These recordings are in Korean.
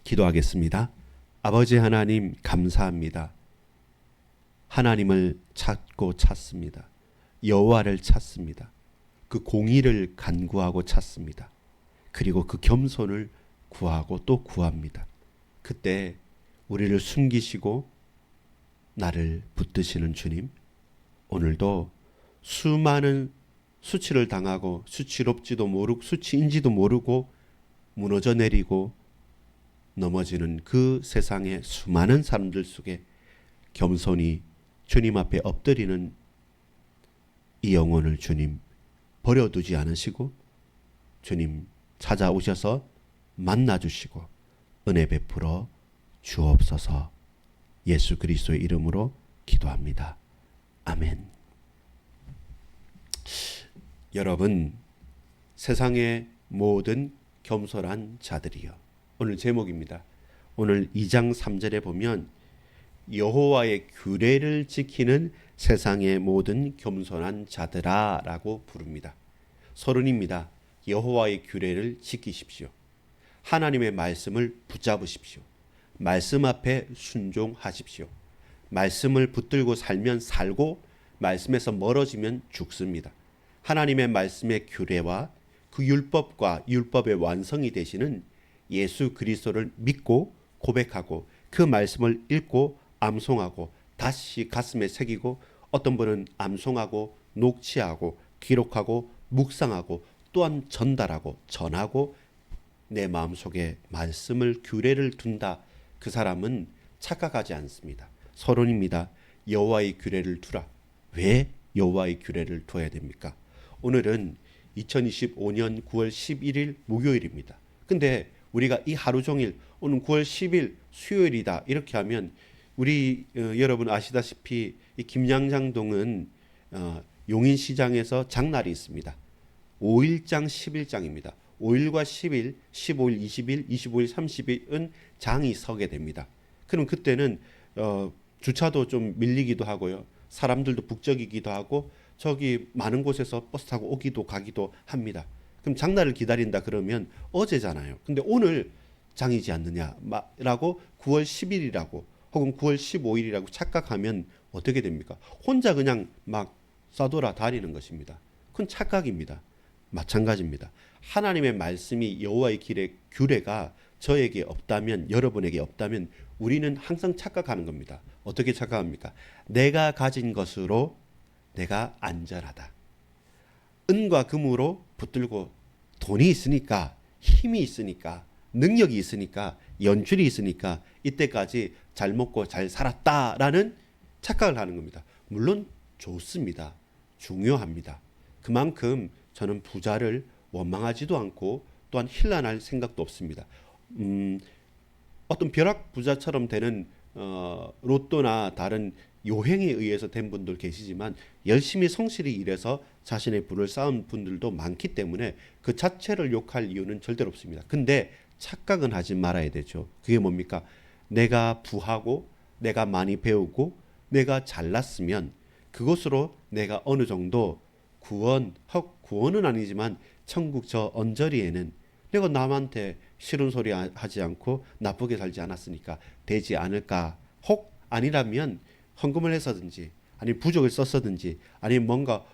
기도하겠습니다. 아버지 하나님 감사합니다. 하나님을 찾고 찾습니다. 여호와를 찾습니다. 그 공의를 간구하고 찾습니다. 그리고 그 겸손을 구하고 또 구합니다. 그때 우리를 숨기시고 나를 붙드시는 주님, 오늘도 수많은 수치를 당하고 수치롭지도 모르고 수치인지도 모르고 무너져 내리고 넘어지는 그 세상의 수많은 사람들 속에 겸손히 주님 앞에 엎드리는 이 영혼을 주님 버려두지 않으시고 주님 찾아오셔서 만나주시고 은혜 베풀어 주옵소서. 예수 그리스도의 이름으로 기도합니다. 아멘. 여러분, 세상의 모든 겸손한 자들이여. 오늘 제목입니다. 오늘 2장 3절에 보면 여호와의 규례를 지키는 세상의 모든 겸손한 자들아 라고 부릅니다. 서론입니다. 여호와의 규례를 지키십시오. 하나님의 말씀을 붙잡으십시오. 말씀 앞에 순종하십시오. 말씀을 붙들고 살면 살고 말씀에서 멀어지면 죽습니다. 하나님의 말씀의 규례와 그 율법과 율법의 완성이 되시는 예수 그리스도를 믿고 고백하고 그 말씀을 읽고 암송하고 다시 가슴에 새기고 어떤 분은 암송하고 녹취하고 기록하고 묵상하고 또한 전달하고 전하고 내 마음속에 말씀을 규례를 둔다. 그 사람은 착각하지 않습니다. 서론입니다. 여호와의 규례를 두라. 왜 여호와의 규례를 둬야 됩니까? 오늘은 2025년 9월 11일 목요일입니다. 근데 우리가 이 하루 종일 오늘 9월 10일 수요일이다 이렇게 하면 우리 여러분 아시다시피 이 김양장동은 용인시장에서 장날이 있습니다. 5일장 10일장입니다. 5일과 10일, 15일, 20일, 25일, 30일은 장이 서게 됩니다. 그럼 그때는 주차도 좀 밀리기도 하고요. 사람들도 북적이기도 하고 저기 많은 곳에서 버스 타고 오기도 가기도 합니다. 그럼 장날을 기다린다 그러면 어제잖아요. 근데 오늘 장이지 않느냐라고 9월 10일이라고 혹은 9월 15일이라고 착각하면 어떻게 됩니까? 혼자 그냥 막 싸돌아 다니는 것입니다. 그건 착각입니다. 마찬가지입니다. 하나님의 말씀이 여호와의 길의 규례가 저에게 없다면 여러분에게 없다면 우리는 항상 착각하는 겁니다. 어떻게 착각합니까? 내가 가진 것으로 내가 안전하다. 은과 금으로 붙들고 돈이 있으니까 힘이 있으니까 능력이 있으니까 연줄이 있으니까 이때까지 잘 먹고 잘 살았다라는 착각을 하는 겁니다. 물론 좋습니다. 중요합니다. 그만큼 저는 부자를 원망하지도 않고 또한 힐난할 생각도 없습니다. 어떤 벼락 부자처럼 되는 로또나 다른 요행에 의해서 된 분들 계시지만 열심히 성실히 일해서 자신의 부를 쌓은 분들도 많기 때문에 그 자체를 욕할 이유는 절대로 없습니다. 근데 착각은 하지 말아야 되죠. 그게 뭡니까? 내가 부하고 내가 많이 배우고 내가 잘났으면 그것으로 내가 어느 정도 구원은 아니지만 천국 저 언저리에는 내가 남한테 싫은 소리 하지 않고 나쁘게 살지 않았으니까 되지 않을까. 혹 아니라면 헌금을 했었든지 아니면 부적을 썼었든지 아니면 뭔가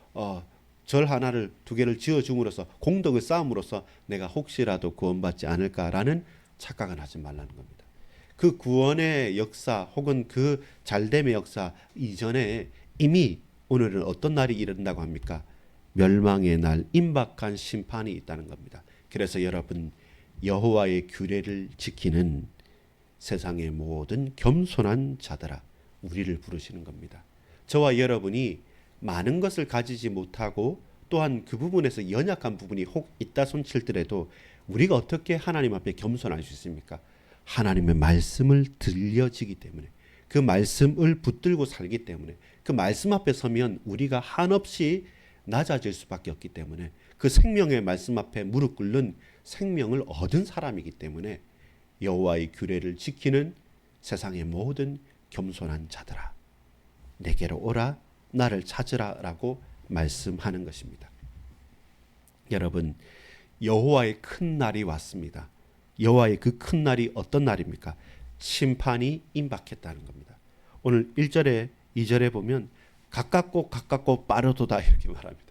절 하나를 두 개를 지어줌으로써 공덕을 쌓음으로써 내가 혹시라도 구원받지 않을까라는 착각은 하지 말라는 겁니다. 그 구원의 역사 혹은 그 잘됨의 역사 이전에 이미 오늘은 어떤 날이 이른다고 합니까? 멸망의 날, 임박한 심판이 있다는 겁니다. 그래서 여러분 여호와의 규례를 지키는 세상의 모든 겸손한 자들아 우리를 부르시는 겁니다. 저와 여러분이 많은 것을 가지지 못하고 또한 그 부분에서 연약한 부분이 혹 있다 손칠더라도 우리가 어떻게 하나님 앞에 겸손할 수 있습니까? 하나님의 말씀을 들려지기 때문에 그 말씀을 붙들고 살기 때문에 그 말씀 앞에 서면 우리가 한없이 낮아질 수밖에 없기 때문에 그 생명의 말씀 앞에 무릎 꿇는 생명을 얻은 사람이기 때문에 여호와의 규례를 지키는 세상의 모든 겸손한 자들아 내게로 오라 나를 찾으라 라고 말씀하는 것입니다. 여러분 여호와의 큰 날이 왔습니다. 여호와의 그 큰 날이 어떤 날입니까? 심판이 임박했다는 겁니다. 오늘 1절에 2절에 보면 가깝고 가깝고 빠르도다 이렇게 말합니다.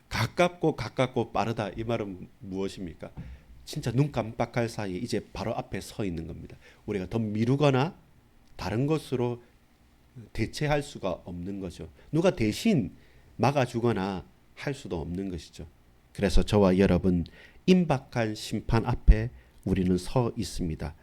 가깝고 가깝고 빠르다 이 말은 무엇입니까? 진짜 눈 깜빡할 사이에 이제 바로 앞에 서 있는 겁니다. 우리가 더 미루거나 다른 것으로 대체할 수가 없는 거죠. 누가 대신 막아주거나 할 수도 없는 것이죠. 그래서 저와 여러분 임박한 심판 앞에 우리는 서 있습니다.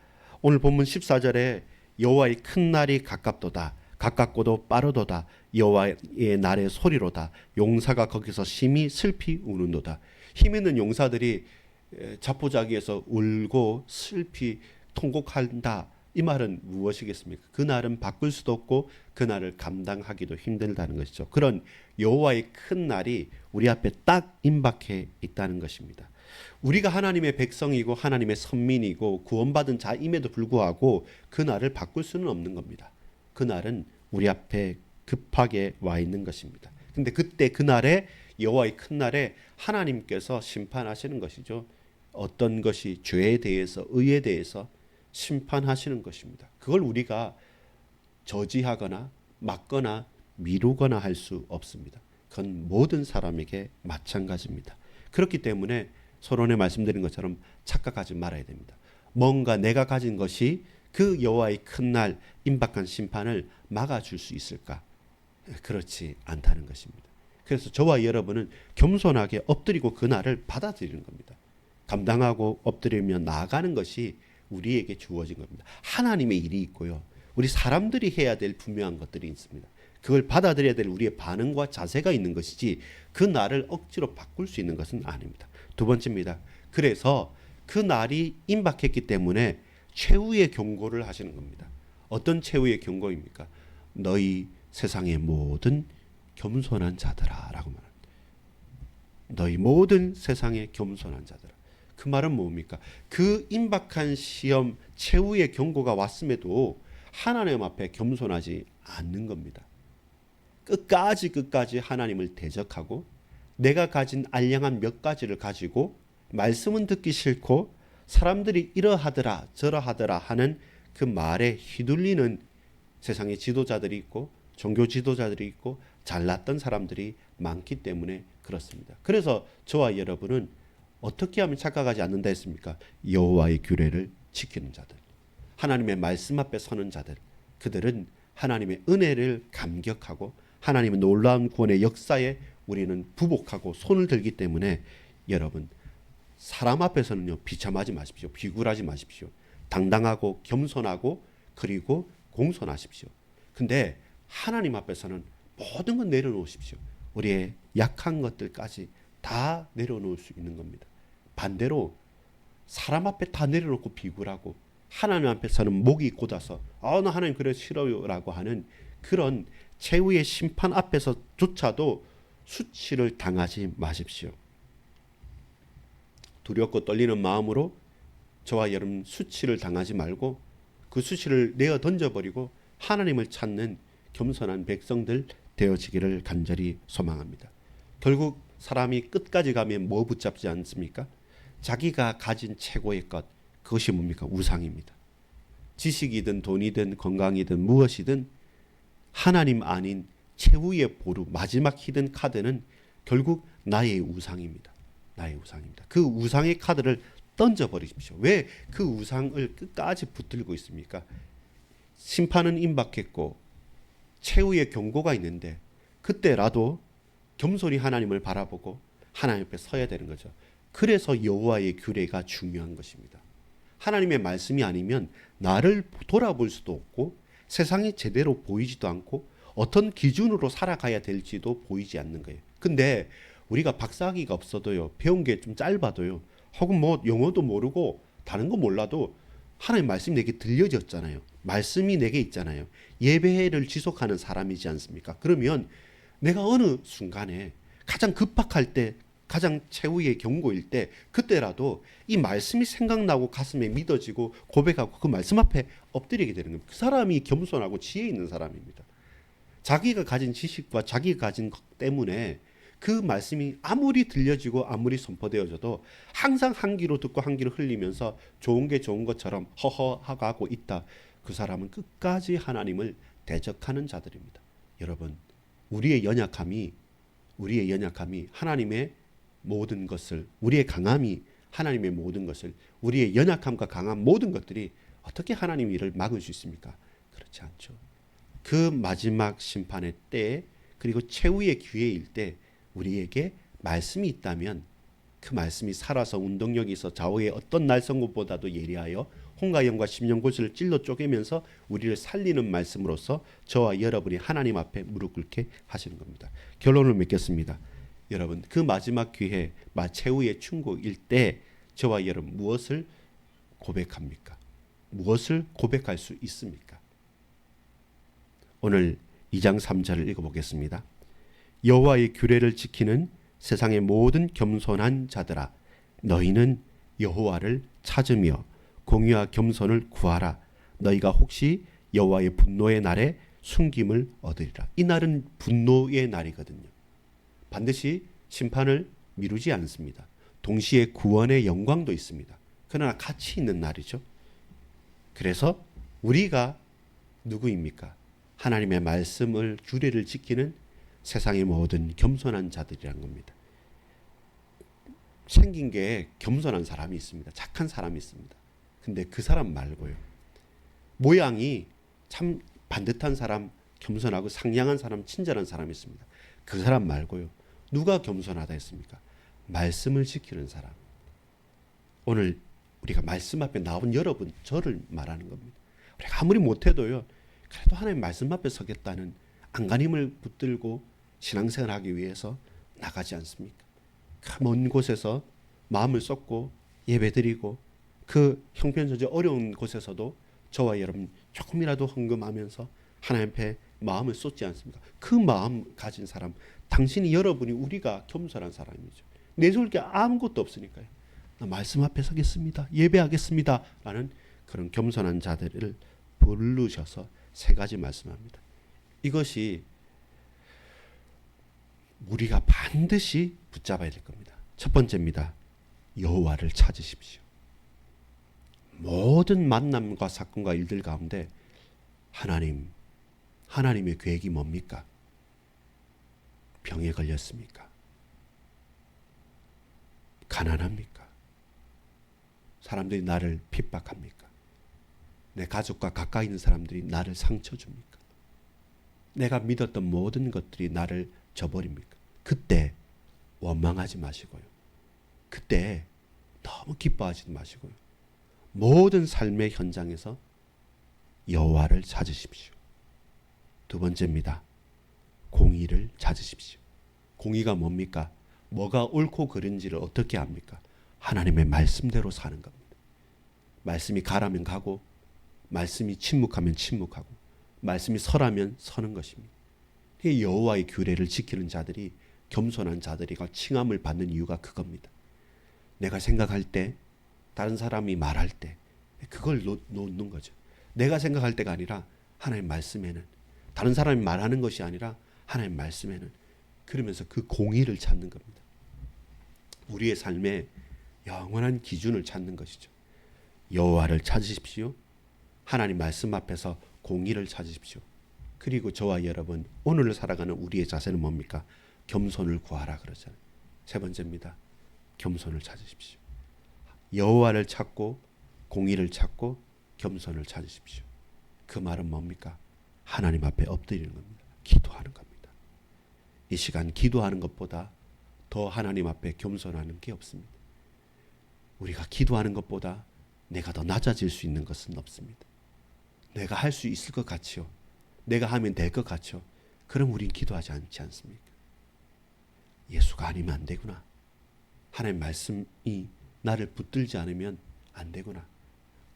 오늘 본문 14절에 여호와의 큰 날이 가깝도다. 가깝고도 빠르도다. 여호와의 날의 소리로다. 용사가 거기서 심히 슬피 우는도다. 힘 있는 용사들이 자포자기에서 울고 슬피 통곡한다. 이 말은 무엇이겠습니까? 그 날은 바꿀 수도 없고 그 날을 감당하기도 힘들다는 것이죠. 그런 여호와의 큰 날이 우리 앞에 딱 임박해 있다는 것입니다. 우리가 하나님의 백성이고 하나님의 선민이고 구원받은 자임에도 불구하고 그 날을 바꿀 수는 없는 겁니다. 그 날은 우리 앞에 급하게 와 있는 것입니다. 근데 그때 그 날에 여호와의 큰 날에 하나님께서 심판하시는 것이죠. 어떤 것이 죄에 대해서 의에 대해서 심판하시는 것입니다. 그걸 우리가 저지하거나 막거나 미루거나 할 수 없습니다. 그건 모든 사람에게 마찬가지입니다. 그렇기 때문에 서론에 말씀드린 것처럼 착각하지 말아야 됩니다. 뭔가 내가 가진 것이 그 여호와의 큰 날 임박한 심판을 막아줄 수 있을까? 그렇지 않다는 것입니다. 그래서 저와 여러분은 겸손하게 엎드리고 그 날을 받아들이는 겁니다. 감당하고 엎드리며 나아가는 것이 우리에게 주어진 겁니다. 하나님의 일이 있고요. 우리 사람들이 해야 될 분명한 것들이 있습니다. 그걸 받아들여야 될 우리의 반응과 자세가 있는 것이지 그 날을 억지로 바꿀 수 있는 것은 아닙니다. 두 번째입니다. 그래서 그 날이 임박했기 때문에 최후의 경고를 하시는 겁니다. 어떤 최후의 경고입니까? 너희 세상의 모든 겸손한 자들아 라고 말합니다. 너희 모든 세상의 겸손한 자들아. 그 말은 뭡니까? 그 임박한 시험 최후의 경고가 왔음에도 하나님 앞에 겸손하지 않는 겁니다. 끝까지 하나님을 대적하고 내가 가진 알량한 몇 가지를 가지고 말씀은 듣기 싫고 사람들이 이러하더라 저러하더라 하는 그 말에 휘둘리는 세상의 지도자들이 있고 종교 지도자들이 있고 잘났던 사람들이 많기 때문에 그렇습니다. 그래서 저와 여러분은 어떻게 하면 착각하지 않는다 했습니까? 여호와의 규례를 지키는 자들, 하나님의 말씀 앞에 서는 자들, 그들은 하나님의 은혜를 감격하고 하나님의 놀라운 구원의 역사에 우리는 부복하고 손을 들기 때문에 여러분 사람 앞에서는요 비참하지 마십시오. 비굴하지 마십시오. 당당하고 겸손하고 그리고 공손하십시오. 근데 하나님 앞에서는 모든 건 내려놓으십시오. 우리의 약한 것들까지 다 내려놓을 수 있는 겁니다. 반대로 사람 앞에 다 내려놓고 비굴하고 하나님 앞에서는 목이 곧아서 나 하나님 그래 싫어요 라고 하는 그런 최후의 심판 앞에서조차도 수치를 당하지 마십시오. 두렵고 떨리는 마음으로 저와 여러분 수치를 당하지 말고 그 수치를 내어 던져버리고 하나님을 찾는 겸손한 백성들 되어지기를 간절히 소망합니다. 결국 사람이 끝까지 가면 뭐 붙잡지 않습니까? 자기가 가진 최고의 것, 그것이 뭡니까? 우상입니다. 지식이든 돈이든 건강이든 무엇이든 하나님 아닌 최후의 보루, 마지막 히든 카드는 결국 나의 우상입니다. 나의 우상입니다. 그 우상의 카드를 던져버리십시오. 왜 그 우상을 끝까지 붙들고 있습니까? 심판은 임박했고 최후의 경고가 있는데 그때라도 겸손히 하나님을 바라보고 하나님 앞에 서야 되는 거죠. 그래서 여호와의 규례가 중요한 것입니다. 하나님의 말씀이 아니면 나를 돌아볼 수도 없고 세상이 제대로 보이지도 않고 어떤 기준으로 살아가야 될지도 보이지 않는 거예요. 근데 우리가 박사학위가 없어도요, 배운 게 좀 짧아도요, 혹은 뭐 영어도 모르고 다른 거 몰라도 하나님 말씀이 내게 들려졌잖아요. 말씀이 내게 있잖아요. 예배를 지속하는 사람이지 않습니까? 그러면 내가 어느 순간에 가장 급박할 때, 가장 최후의 경고일 때 그때라도 이 말씀이 생각나고 가슴에 믿어지고 고백하고 그 말씀 앞에 엎드리게 되는 겁니다. 그 사람이 겸손하고 지혜 있는 사람입니다. 자기가 가진 지식과 자기가 가진 것 때문에 그 말씀이 아무리 들려지고 아무리 선포되어져도 항상 한 귀로 듣고 한 귀로 흘리면서 좋은 게 좋은 것처럼 허허하고 있다. 그 사람은 끝까지 하나님을 대적하는 자들입니다. 여러분, 우리의 연약함이 하나님의 모든 것을, 우리의 강함이 하나님의 모든 것을, 우리의 연약함과 강한 모든 것들이 어떻게 하나님 일을 막을 수 있습니까? 그렇지 않죠. 그 마지막 심판의 때, 그리고 최후의 기회일 때 우리에게 말씀이 있다면 그 말씀이 살아서 운동력이 있어 좌우의 어떤 날성구보다도 예리하여 홍과 영과 심령골수를 찔러 쪼개면서 우리를 살리는 말씀으로서 저와 여러분이 하나님 앞에 무릎 꿇게 하시는 겁니다. 결론을 맺겠습니다. 여러분, 그 마지막 기회, 최후의 충고일 때 저와 여러분 무엇을 고백합니까? 무엇을 고백할 수 있습니까? 오늘 2장 3절을 읽어보겠습니다. 여호와의 규례를 지키는 세상의 모든 겸손한 자들아, 너희는 여호와를 찾으며 공의와 겸손을 구하라. 너희가 혹시 여호와의 분노의 날에 숨김을 얻으리라. 이 날은 분노의 날이거든요. 반드시 심판을 미루지 않습니다. 동시에 구원의 영광도 있습니다. 그러나 같이 있는 날이죠. 그래서 우리가 누구입니까? 하나님의 말씀을 규례를 지키는 세상의 모든 겸손한 자들이란 겁니다. 생긴 게 겸손한 사람이 있습니다. 착한 사람이 있습니다. 근데 그 사람 말고요. 모양이 참 반듯한 사람, 겸손하고 상냥한 사람, 친절한 사람이 있습니다. 그 사람 말고요. 누가 겸손하다 했습니까? 말씀을 지키는 사람. 오늘 우리가 말씀 앞에 나온 여러분, 저를 말하는 겁니다. 우리가 아무리 못해도요, 그래도 하나님 말씀 앞에 서겠다는 안간힘을 붙들고 신앙생활을 하기 위해서 나가지 않습니까? 그 먼 곳에서 마음을 쏟고 예배드리고 그 형편처럼 어려운 곳에서도 저와 여러분 조금이라도 헌금하면서 하나님 앞에 마음을 쏟지 않습니까? 그 마음 가진 사람, 당신이, 여러분이, 우리가 겸손한 사람이죠. 내세울 게 아무것도 없으니까요. 나 말씀 앞에 서겠습니다. 예배하겠습니다. 라는 그런 겸손한 자들을 부르셔서 세 가지 말씀합니다. 이것이 우리가 반드시 붙잡아야 될 겁니다. 첫 번째입니다. 여호와를 찾으십시오. 모든 만남과 사건과 일들 가운데 하나님의 계획이 뭡니까? 병에 걸렸습니까? 가난합니까? 사람들이 나를 핍박합니까? 내 가족과 가까이 있는 사람들이 나를 상처 줍니까? 내가 믿었던 모든 것들이 나를 저버립니까? 그때 원망하지 마시고요. 그때 너무 기뻐하지 마시고요. 모든 삶의 현장에서 여호와를 찾으십시오. 두 번째입니다. 공의를 찾으십시오. 공의가 뭡니까? 뭐가 옳고 그른지를 어떻게 합니까? 하나님의 말씀대로 사는 겁니다. 말씀이 가라면 가고, 말씀이 침묵하면 침묵하고, 말씀이 서라면 서는 것입니다. 여호와의 규례를 지키는 자들이, 겸손한 자들이가 칭함을 받는 이유가 그겁니다. 내가 생각할 때, 다른 사람이 말할 때 그걸 놓는 거죠. 내가 생각할 때가 아니라 하나님 말씀에는, 다른 사람이 말하는 것이 아니라 하나님 말씀에는, 그러면서 그 공의를 찾는 겁니다. 우리의 삶의 영원한 기준을 찾는 것이죠. 여호와를 찾으십시오. 하나님 말씀 앞에서 공의를 찾으십시오. 그리고 저와 여러분, 오늘을 살아가는 우리의 자세는 뭡니까? 겸손을 구하라 그러잖아요. 세 번째입니다. 겸손을 찾으십시오. 여호와를 찾고 공의를 찾고 겸손을 찾으십시오. 그 말은 뭡니까? 하나님 앞에 엎드리는 겁니다. 기도하는 겁니다. 이 시간 기도하는 것보다 더 하나님 앞에 겸손하는 게 없습니다. 우리가 기도하는 것보다 내가 더 낮아질 수 있는 것은 없습니다. 내가 할 수 있을 것 같지요. 내가 하면 될 것 같죠. 그럼 우린 기도하지 않지 않습니까? 예수가 아니면 안 되구나. 하나님 말씀이 나를 붙들지 않으면 안 되구나.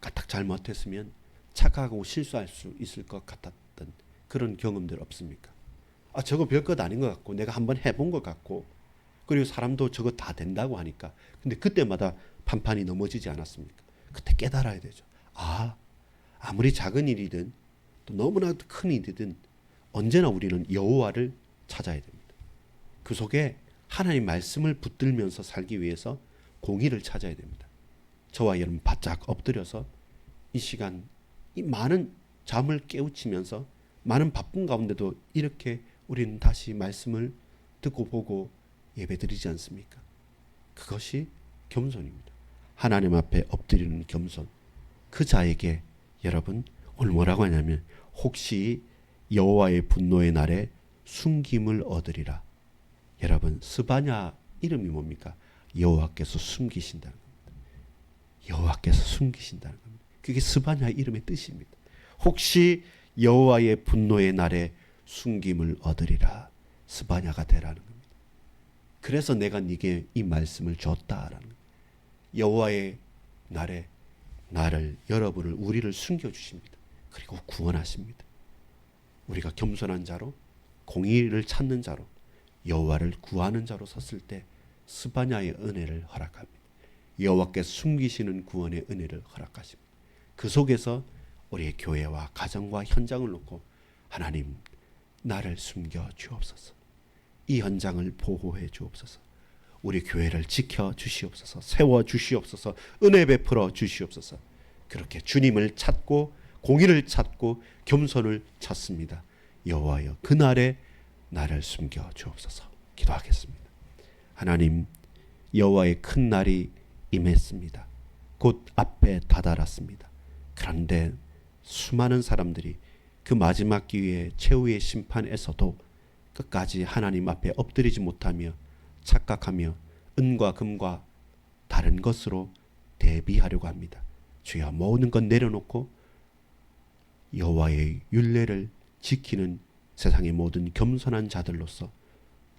까딱 잘못했으면 착각하고 실수할 수 있을 것 같았던 그런 경험들 없습니까? 저거 별것 아닌 것 같고, 내가 한번 해본 것 같고, 그리고 사람도 저거 다 된다고 하니까. 근데 그때마다 판판이 넘어지지 않았습니까? 그때 깨달아야 되죠. 아무리 작은 일이든 또 너무나 큰 일이든 언제나 우리는 여호와를 찾아야 됩니다. 그 속에 하나님 말씀을 붙들면서 살기 위해서 공의를 찾아야 됩니다. 저와 여러분 바짝 엎드려서 이 시간 이 많은 잠을 깨우치면서 많은 바쁜 가운데도 이렇게 우리는 다시 말씀을 듣고 보고 예배드리지 않습니까? 그것이 겸손입니다. 하나님 앞에 엎드리는 겸손. 그 자에게 여러분 오늘 뭐라고 하냐면 혹시 여호와의 분노의 날에 숨김을 얻으리라. 여러분 스바냐 이름이 뭡니까? 여호와께서 숨기신다는 겁니다. 여호와께서 숨기신다는 겁니다. 그게 스바냐 이름의 뜻입니다. 혹시 여호와의 분노의 날에 숨김을 얻으리라. 스바냐가 되라는 겁니다. 그래서 내가 네게 이 말씀을 줬다라는 겁니다. 여호와의 날에 나를 여러분을 우리를 숨겨주십니다. 그리고 구원하십니다. 우리가 겸손한 자로 공의를 찾는 자로 여호와를 구하는 자로 섰을 때 스바냐의 은혜를 허락합니다. 여호와께서 숨기시는 구원의 은혜를 허락하십니다. 그 속에서 우리의 교회와 가정과 현장을 놓고 하나님 나를 숨겨 주옵소서. 이 현장을 보호해 주옵소서. 우리 교회를 지켜 주시옵소서. 세워 주시옵소서. 은혜 베풀어 주시옵소서. 그렇게 주님을 찾고 공의를 찾고 겸손을 찾습니다. 여호와여 그날에 나를 숨겨 주옵소서. 기도하겠습니다. 하나님 여호와의 큰 날이 임했습니다. 곧 앞에 다다랐습니다. 그런데 수많은 사람들이 그 마지막 기회의 최후의 심판에서도 끝까지 하나님 앞에 엎드리지 못하며 착각하며 은과 금과 다른 것으로 대비하려고 합니다. 주여 모든 것 내려놓고 여호와의 율례를 지키는 세상의 모든 겸손한 자들로서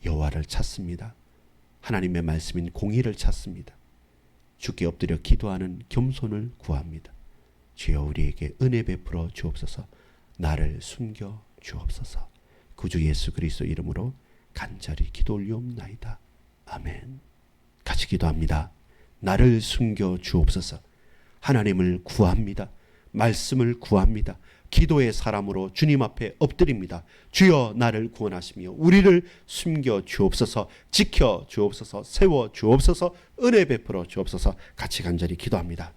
여호와를 찾습니다. 하나님의 말씀인 공의를 찾습니다. 주께 엎드려 기도하는 겸손을 구합니다. 주여 우리에게 은혜 베풀어 주옵소서. 나를 숨겨 주옵소서. 구주 예수 그리스도 이름으로 간절히 기도 올리옵나이다. 아멘. 같이 기도합니다. 나를 숨겨 주옵소서. 하나님을 구합니다. 말씀을 구합니다. 기도의 사람으로 주님 앞에 엎드립니다. 주여 나를 구원하시며 우리를 숨겨 주옵소서. 지켜 주옵소서. 세워 주옵소서. 은혜 베풀어 주옵소서. 같이 간절히 기도합니다.